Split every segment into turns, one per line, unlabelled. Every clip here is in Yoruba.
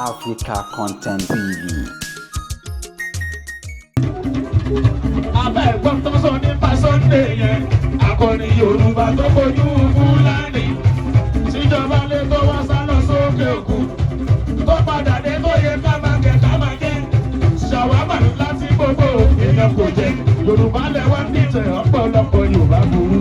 Africa Content TV.
Abẹ́ ẹ̀gbọ́n tó sọ nípa Sunday yẹn, akọni Yorùbá tó fojú Fúlàní. Síjọba lé tó wá sá lọ sókè òkun. Tó padà dé tó yẹ ká máa jẹ. Ṣàwámà láti gbogbo èèyàn kò jẹ. Yorùbá lẹ́wọ́ dìtẹ̀ ọ̀pọ̀lọpọ̀ Yorùbá burú.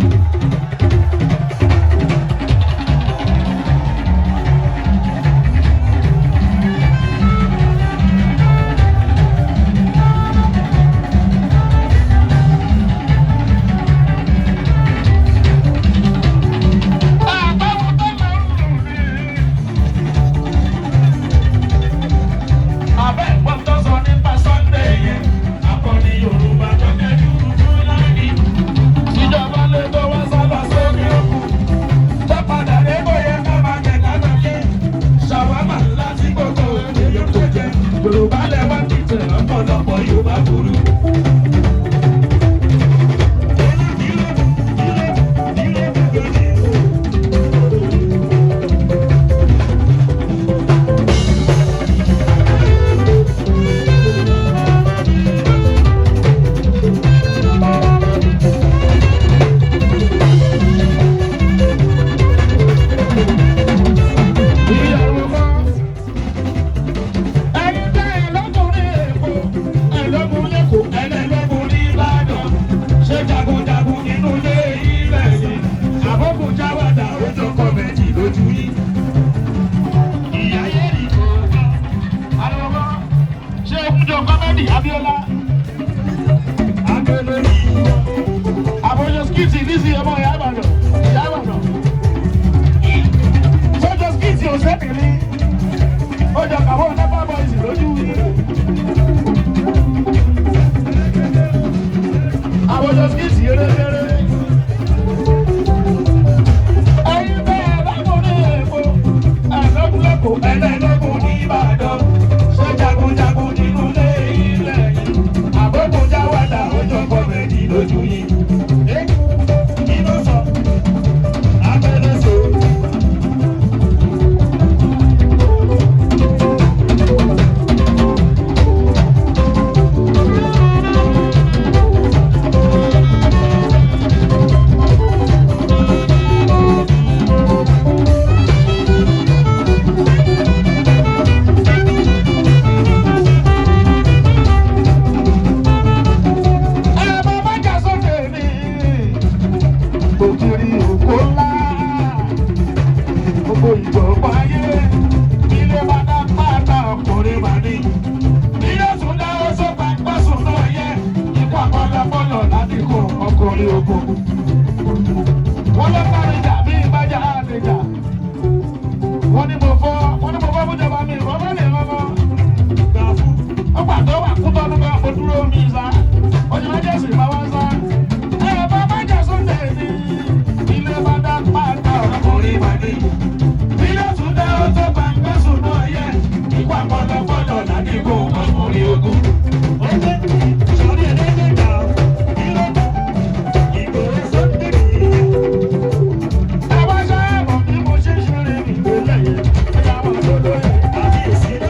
Yorùbá lẹ́wọ́ dìtẹ̀ ọ̀pọ̀lọpọ̀ Yorùbá burú. Abiola Agbelori Aboyo skiti nisi ọmọ Ìyábàdàn sọjọ skiti òsèbìrì ọjọ kàwọ nepa boys lójú Aboyo skiti erékeré ẹyin bẹ́ẹ̀ bá mú ní èkó ẹlẹkùnlẹkùn ẹlẹlẹkùn ní Ìbàdàn ṣe jagunjagun nínú lé. Lójú yìí, kí ló sọ? Abẹ́lẹ́ sọ. Wọ́n lọ parí ìjà bí ìbájá àdéjà. Wọ́n ní mo fọ́ fún ìjọba mi ìrọ́bá lè lọ́mọ. Gbà fún. Ó pàtó wà kú tọ́nu bá mo dúró mi sá. Ojú méjèèjì máa wá sá. Ẹ bá bájà Sunday ní ilé bá dá pátá ọkùnrin ìbàdí. Ilé tún dá ó tó bá ń gbẹ́sùn náà yẹ. Ìwà pọ̀lọpọ̀lọ ládìgbò ọkùnrin ogun. Ó dé sọ̀rí ẹ̀dẹ́gbẹ̀ta. Ẹ wá sábà bí mo ṣe ṣe rè mí lélẹ̀ yẹn. Ẹ yà wọ́n lọ́dọ̀ yẹn. Àbí èsì.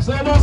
Sẹ́dọ̀